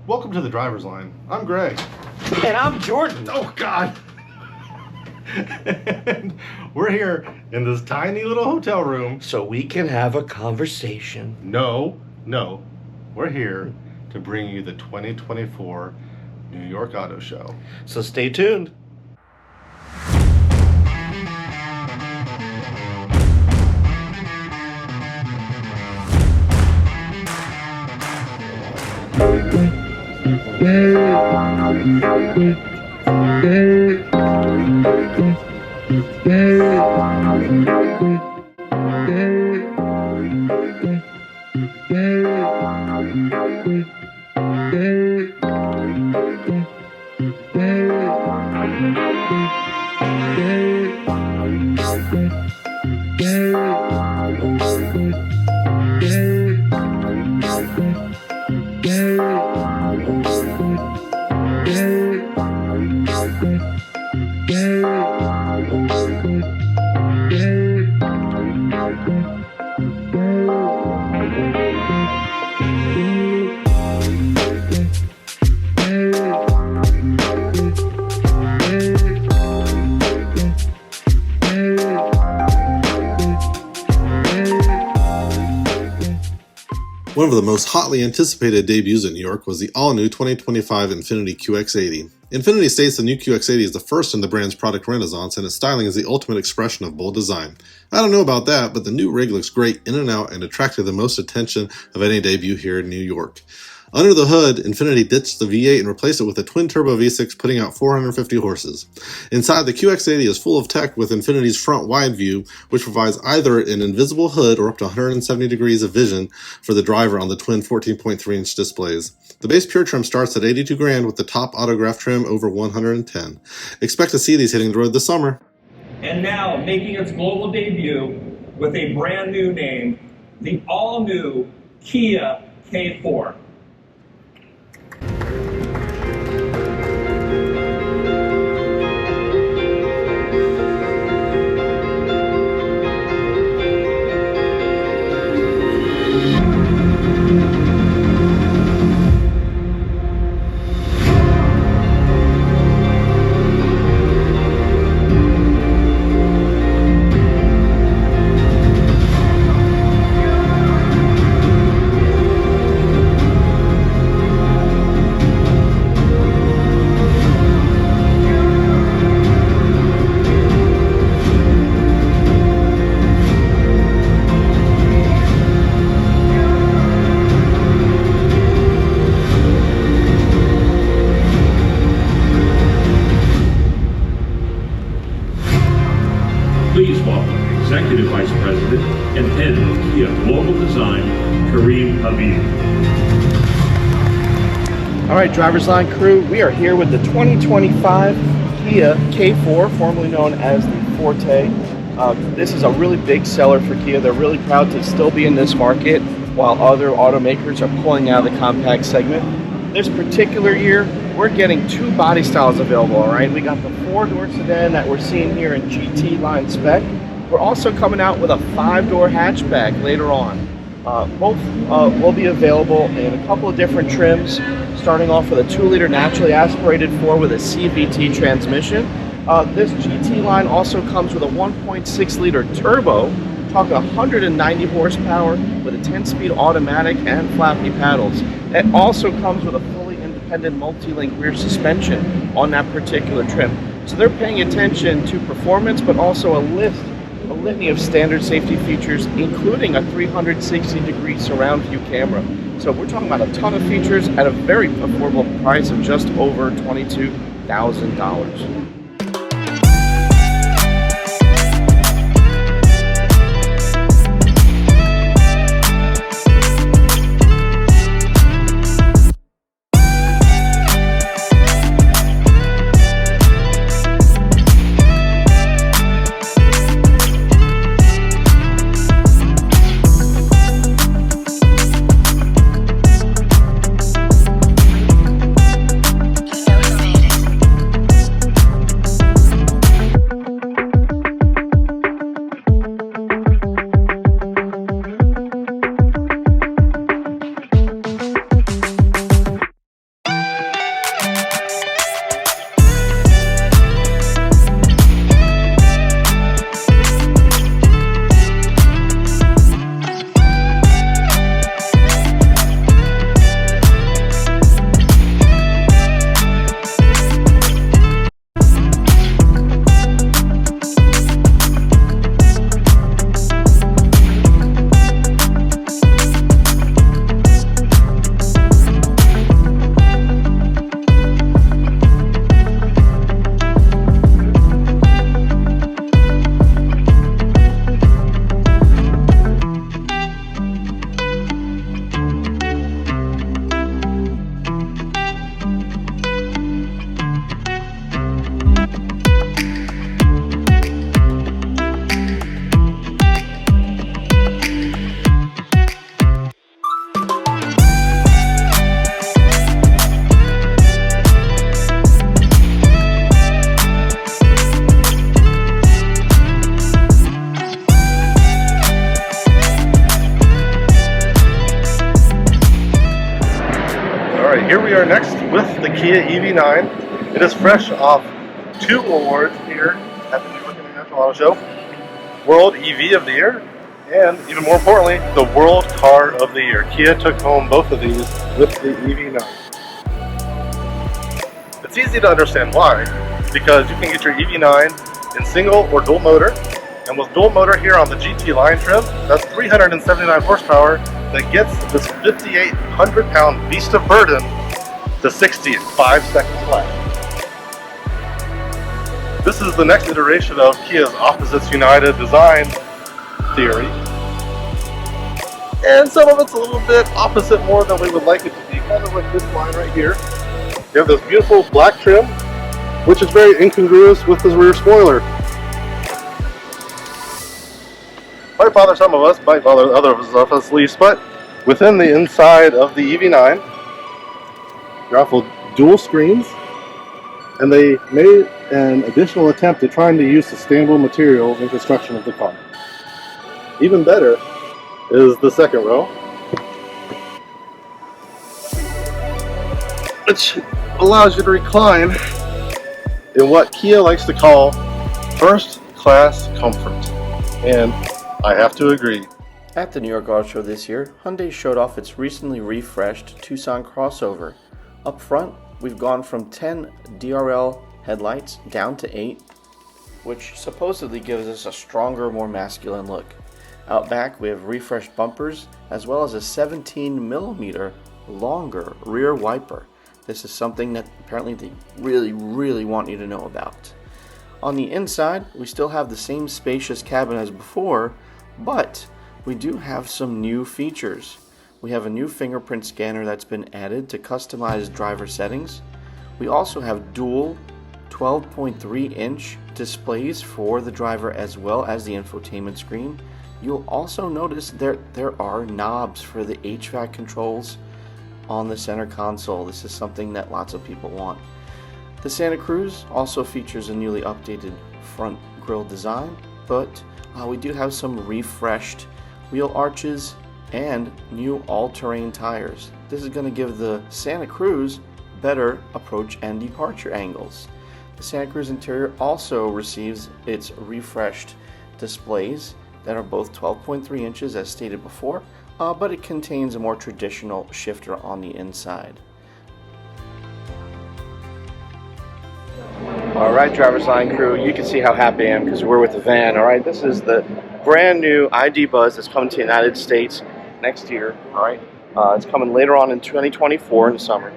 Welcome to the driver's line. I'm Greg. And I'm Jordan. Oh, God. And we're here in this tiny little hotel room. So we can have a conversation. No. We're here to bring you the 2024 New York Auto Show. So stay tuned. One of the most hotly anticipated debuts in New York was the all-new 2025 Infiniti QX80. Infiniti states the new QX80 is the first in the brand's product renaissance, and its styling is the ultimate expression of bold design. I don't know about that, but the new rig looks great in and out and attracted the most attention of any debut here in New York. Under the hood, Infiniti ditched the V8 and replaced it with a twin-turbo V6, putting out 450 horses. Inside, the QX80 is full of tech with Infiniti's front wide view, which provides either an invisible hood or up to 170 degrees of vision for the driver on the twin 14.3-inch displays. The base pure trim starts at $82,000 with the top autograph trim over $110,000. Expect to see these hitting the road this summer. And now, making its global debut with a brand new name, the all-new Kia K4. Please welcome Executive Vice President and Head of Kia Global Design, Kareem Habib. All right, Driver's Line crew, we are here with the 2025 Kia K4, formerly known as the Forte. This is a really big seller for Kia. They're really proud to still be in this market while other automakers are pulling out of the compact segment. This particular year, we're getting two body styles available, all right? We got the 4-door sedan that we're seeing here in GT line spec. We're also coming out with a 5-door hatchback later on. Both will be available in a couple of different trims, starting off with a 2-liter naturally aspirated 4 with a CVT transmission. This GT line also comes with a 1.6-liter turbo, talking 190 horsepower with a 10-speed automatic and flappy paddles. It also comes with a fully independent multi-link rear suspension on that particular trim. So they're paying attention to performance, but also a litany of standard safety features, including a 360-degree surround view camera. So we're talking about a ton of features at a very affordable price of just over $22,000. Alright, here we are next with the Kia EV9. It is fresh off 2 awards here at the York International Autoshow. World EV of the Year, and even more importantly, the World Car of the Year. Kia took home both of these with the EV9. It's easy to understand why, because you can get your EV9 in single or dual motor, and with dual motor here on the GT line trim, that's 379 horsepower that gets this 5,800-pound beast of burden to 60 in 5 seconds flat. This is the next iteration of Kia's Opposites United design theory. And some of it's a little bit opposite more than we would like it to be, kind of like this line right here. You have this beautiful black trim, which is very incongruous with this rear spoiler. Might bother some of us, might bother others of us least, but within the inside of the EV9, they're awful dual screens, and they made an additional attempt at trying to use sustainable materials in construction of the car. Even better is the second row, which allows you to recline in what Kia likes to call first class comfort. And I have to agree. At the New York Auto Show this year, Hyundai showed off its recently refreshed Tucson crossover. Up front, we've gone from 10 DRL headlights down to 8, which supposedly gives us a stronger, more masculine look. Out back, we have refreshed bumpers, as well as a 17mm longer rear wiper. This is something that apparently they really want you to know about. On the inside, we still have the same spacious cabin as before, but we do have some new features. We have a new fingerprint scanner that's been added to customize driver settings. We also have dual 12.3-inch displays for the driver as well as the infotainment screen. You'll also notice there are knobs for the HVAC controls on the center console. This is something that lots of people want. The Santa Cruz also features a newly updated front grille design, but we do have some refreshed wheel arches and new all-terrain tires. This is going to give the Santa Cruz better approach and departure angles. The Santa Cruz interior also receives its refreshed displays that are both 12.3 inches as stated before, but it contains a more traditional shifter on the inside. Alright, Driver's Line crew, you can see how happy I am because we're with the van. Alright, this is the brand new ID Buzz that's coming to the United States next year. Alright, it's coming later on in 2024 in the summer.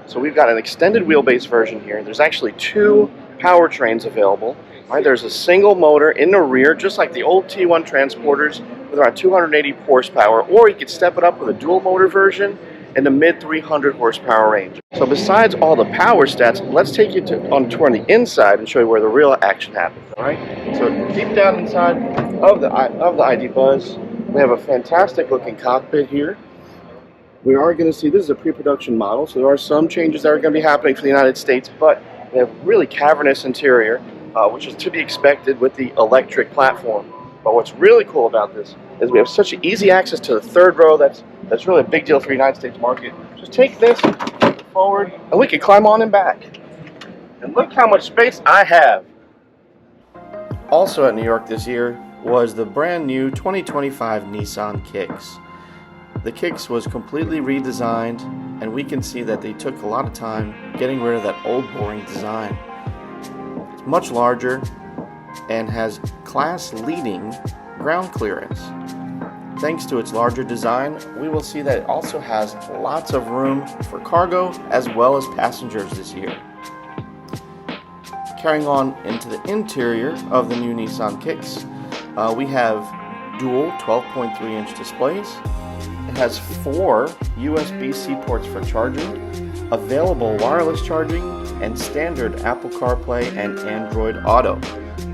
So we've got an extended wheelbase version here. There's actually 2 powertrains available. Alright, there's a single motor in the rear, just like the old T1 transporters, with around 280 horsepower, or you could step it up with a dual motor version in the mid 300 horsepower range. So besides all the power stats, let's take you on a tour on the inside and show you where the real action happens. All right. So deep down inside of the ID Buzz, we have a fantastic looking cockpit here. We are going to see this is a pre-production model, so there are some changes that are going to be happening for the United States, but we have really cavernous interior, which is to be expected with the electric platform. But what's really cool about this is we have such easy access to the third row. That's really a big deal for the United States market. Just take this forward, and we can climb on and back. And look how much space I have. Also at New York this year was the brand new 2025 Nissan Kicks. The Kicks was completely redesigned, and we can see that they took a lot of time getting rid of that old boring design. It's much larger and has class-leading ground clearance. Thanks to its larger design, we will see that it also has lots of room for cargo as well as passengers this year. Carrying on into the interior of the new Nissan Kicks, we have dual 12.3-inch displays. It has 4 USB-C ports for charging, available wireless charging, and standard Apple CarPlay and Android Auto.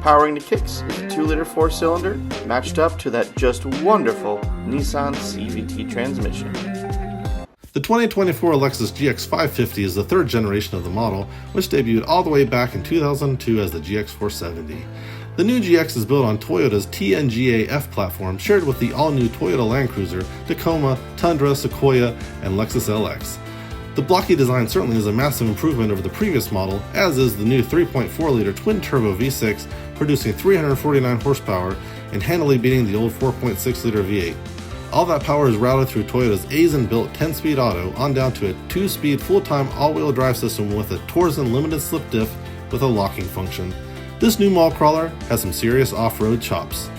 Powering the Kicks is a 2-liter 4-cylinder matched up to that just wonderful Nissan CVT transmission. The 2024 Lexus GX 550 is the 3rd generation of the model, which debuted all the way back in 2002 as the GX 470. The new GX is built on Toyota's TNGA-F platform shared with the all-new Toyota Land Cruiser, Tacoma, Tundra, Sequoia, and Lexus LX. The blocky design certainly is a massive improvement over the previous model, as is the new 3.4-liter twin-turbo V6 producing 349 horsepower and handily beating the old 4.6-liter V8. All that power is routed through Toyota's Aisin-built 10-speed auto on down to a 2-speed full-time all-wheel drive system with a Torsen limited slip diff with a locking function. This new mall crawler has some serious off-road chops.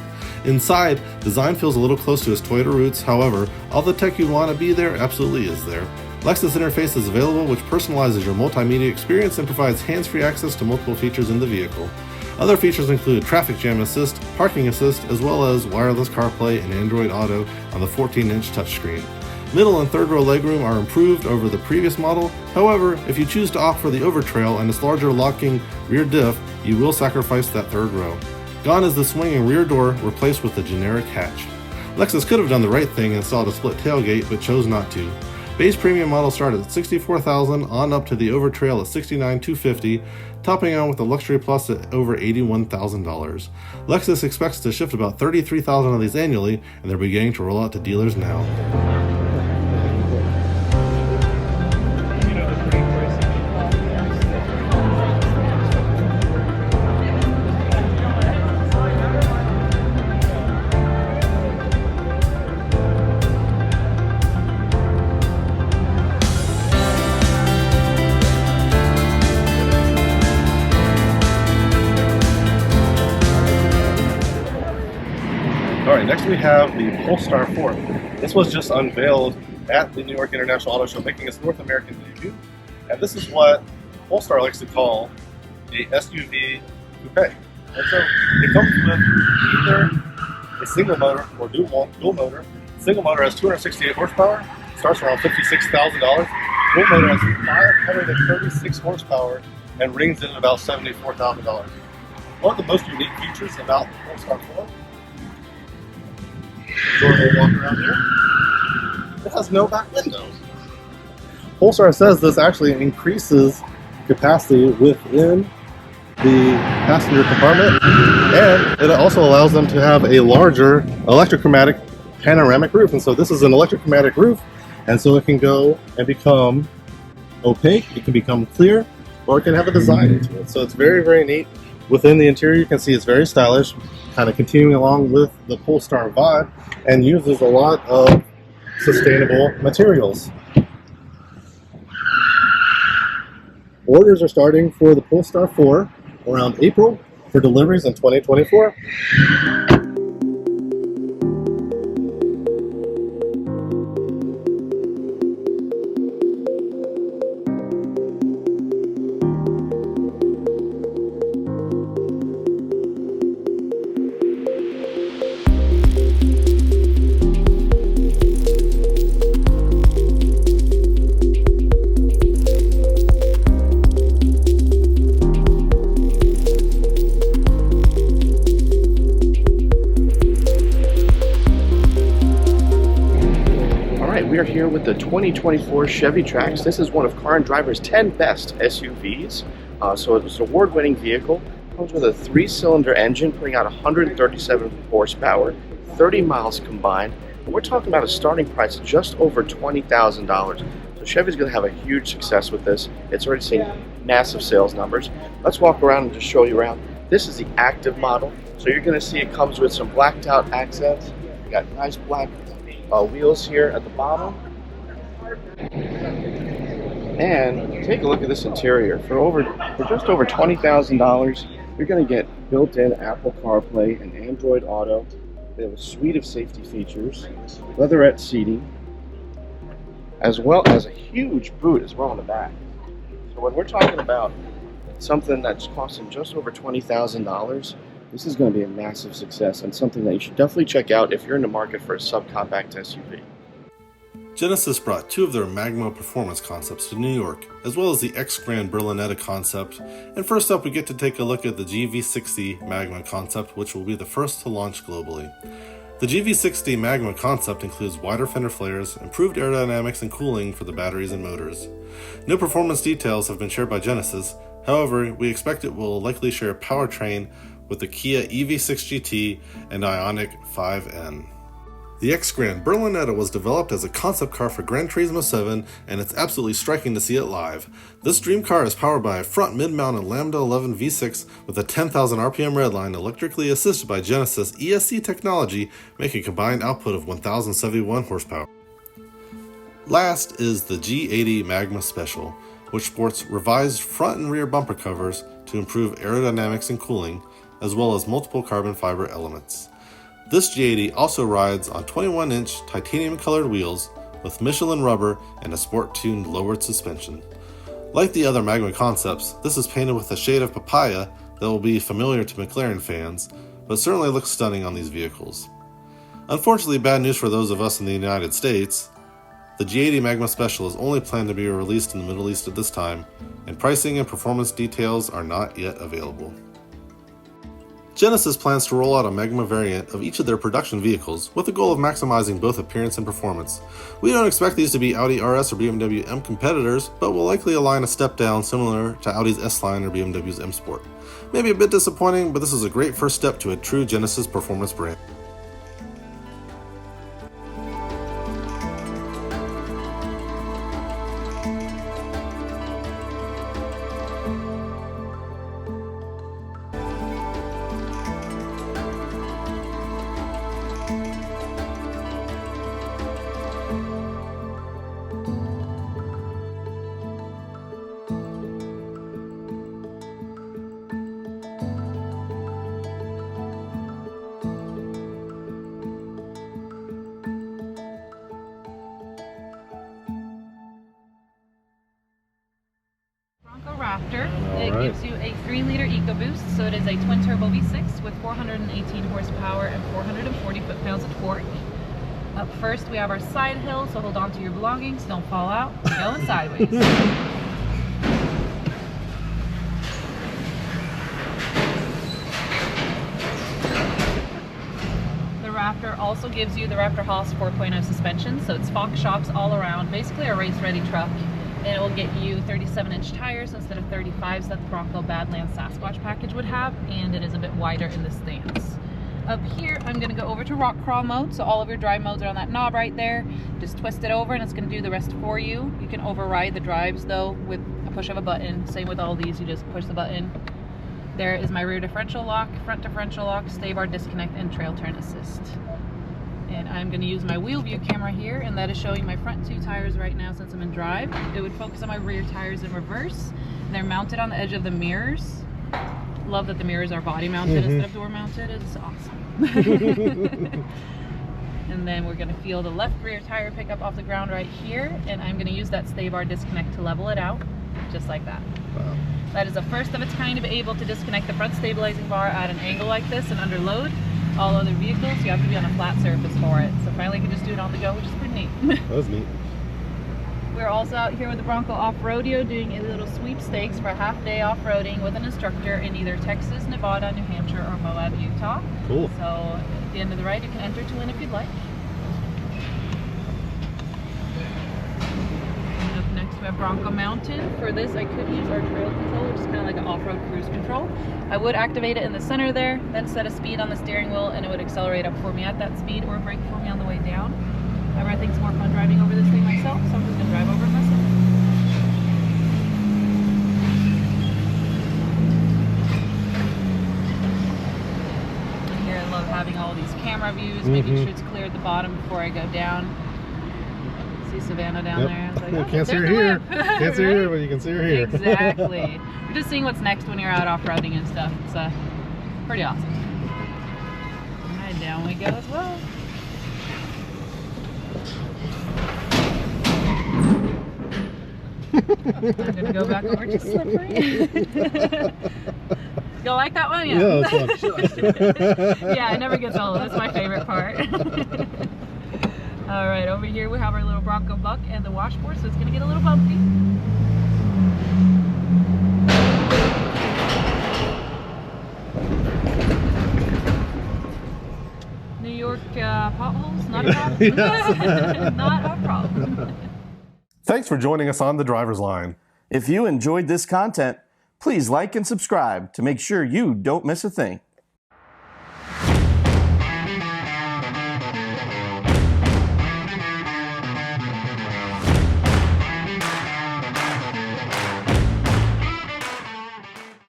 Inside, design feels a little close to its Toyota roots, however, all the tech you'd want to be there absolutely is there. Lexus Interface is available, which personalizes your multimedia experience and provides hands-free access to multiple features in the vehicle. Other features include traffic jam assist, parking assist, as well as wireless CarPlay and Android Auto on the 14-inch touchscreen. Middle and third row legroom are improved over the previous model. However, if you choose to opt for the overtrail and its larger locking rear diff, you will sacrifice that third row. Gone is the swinging rear door, replaced with the generic hatch. Lexus could have done the right thing and installed a split tailgate, but chose not to. Base premium models start at $64,000 on up to the overtrail at $69,250, topping on with the Luxury Plus at over $81,000. Lexus expects to ship about 33,000 of these annually, and they're beginning to roll out to dealers now. Alright, next we have the Polestar 4. This was just unveiled at the New York International Auto Show, making its North American debut. And this is what Polestar likes to call a SUV coupe. And so it comes with either a single motor or dual motor. Single motor has 268 horsepower, starts around $56,000. Dual motor has 536 horsepower and rings in at about $74,000. One of the most unique features about the Polestar 4, Jordan will walk around here, it has no back windows. Polestar says this actually increases capacity within the passenger compartment, and it also allows them to have a larger electrochromatic panoramic roof. And so this is an electrochromatic roof, and so it can go and become opaque, it can become clear, or it can have a design into it. So it's very, very neat. Within the interior, you can see it's very stylish, kind of continuing along with the Polestar vibe, and uses a lot of sustainable materials. Orders are starting for the Polestar 4 around April for deliveries in 2024. We are here with the 2024 Chevy Trax. This is one of Car and Driver's 10 best SUVs. So it's an award-winning vehicle. Comes with a 3-cylinder engine, putting out 137 horsepower, 30 miles combined. And we're talking about a starting price of just over $20,000. So Chevy's going to have a huge success with this. It's already seen massive sales numbers. Let's walk around and just show you around. This is the active model. So you're going to see it comes with some blacked out accents. You got nice black wheels here at the bottom. And take a look at this interior. For just over $20,000, you're going to get built-in Apple CarPlay and Android Auto. They have a suite of safety features, leatherette seating, as well as a huge boot as well in the back. So when we're talking about something that's costing just over $20,000, this is going to be a massive success and something that you should definitely check out if you're in the market for a subcompact SUV. Genesis brought 2 of their Magma performance concepts to New York, as well as the X-Grand Berlinetta concept, and first up we get to take a look at the GV60 Magma concept, which will be the first to launch globally. The GV60 Magma concept includes wider fender flares, improved aerodynamics and cooling for the batteries and motors. No performance details have been shared by Genesis, however, we expect it will likely share a powertrain with the Kia EV6 GT and Ioniq 5N. The The X-Grand Berlinetta was developed as a concept car for Gran Turismo 7, and it's absolutely striking to see it live. This dream car is powered by a front mid-mounted Lambda 11 V6 with a 10,000 RPM redline electrically assisted by Genesis ESC technology, making a combined output of 1,071 horsepower. Last is the G80 Magma Special, which sports revised front and rear bumper covers to improve aerodynamics and cooling, as well as multiple carbon fiber elements. This G80 also rides on 21-inch titanium-colored wheels with Michelin rubber and a sport-tuned lowered suspension. Like the other Magma concepts, this is painted with a shade of papaya that will be familiar to McLaren fans, but certainly looks stunning on these vehicles. Unfortunately, bad news for those of us in the United States. The G80 Magma Special is only planned to be released in the Middle East at this time, and pricing and performance details are not yet available. Genesis plans to roll out a Magma variant of each of their production vehicles with the goal of maximizing both appearance and performance. We don't expect these to be Audi RS or BMW M competitors, but will likely align a step down similar to Audi's S-Line or BMW's M Sport. Maybe a bit disappointing, but this is a great first step to a true Genesis performance brand. Bronco Raptor. It gives you a 3-liter EcoBoost, so it is a twin-turbo V6 with 418 horsepower and 440 foot-pounds of torque. Up first, we have our side hill, so hold on to your belongings, don't fall out. We're going sideways. The Raptor also gives you the Raptor Haas 4.0 suspension, so it's Fox shocks all around, basically a race-ready truck. And it will get you 37-inch tires instead of 35s that the Bronco Badlands Sasquatch package would have, and it is a bit wider in the stance. Up here, I'm going to go over to rock crawl mode, so all of your drive modes are on that knob right there. Just twist it over and it's going to do the rest for you. You can override the drives though with a push of a button. Same with all these, you just push the button. There is my rear differential lock, front differential lock, stay bar disconnect, and trail turn assist. And I'm going to use my wheel view camera here, and that is showing my front 2 tires right now since I'm in drive. It would focus on my rear tires in reverse. They're mounted on the edge of the mirrors. Love that the mirrors are body mounted instead of door mounted. It's awesome. And then we're going to feel the left rear tire pick up off the ground right here, and I'm going to use that stay bar disconnect to level it out, just like that. Wow. That is the first of its kind to be able to disconnect the front stabilizing bar at an angle like this and under load. All other vehicles, you have to be on a flat surface for it. So finally, you can just do it on the go, which is pretty neat. That was neat. We're also out here with the Bronco Off-Rodeo doing a little sweepstakes for a half-day off-roading with an instructor in either Texas, Nevada, New Hampshire, or Moab, Utah. Cool. So at the end of the ride, you can enter to win if you'd like. And up next, we have Bronco Mountain. For this, I could use our trail control, which is kind of like an off-road cruise control. I would activate it in the center there, then set a speed on the steering wheel, and it would accelerate up for me at that speed or brake for me on the way down. However, I think it's more fun driving over this thing myself, so I'm just going to drive over it myself. And here I love having all these camera views, making sure it's clear at the bottom before I go down. See Savannah down there. I was like, oh, can't see her here. Can't see her here, but you can see her here. Exactly. We're just seeing what's next when you're out off-roading and stuff. It's pretty awesome. Alright, down we go as well. I'm gonna go back over to slippery. You like that one? Yeah. Yeah, that's fun. Yeah, it never gets old. That's my favorite part. All right, over here we have our little Bronco Buck and the washboard, so it's gonna get a little bumpy. New York potholes, not a problem. Not a problem. Thanks for joining us on The Driver's Line. If you enjoyed this content, please like and subscribe to make sure you don't miss a thing.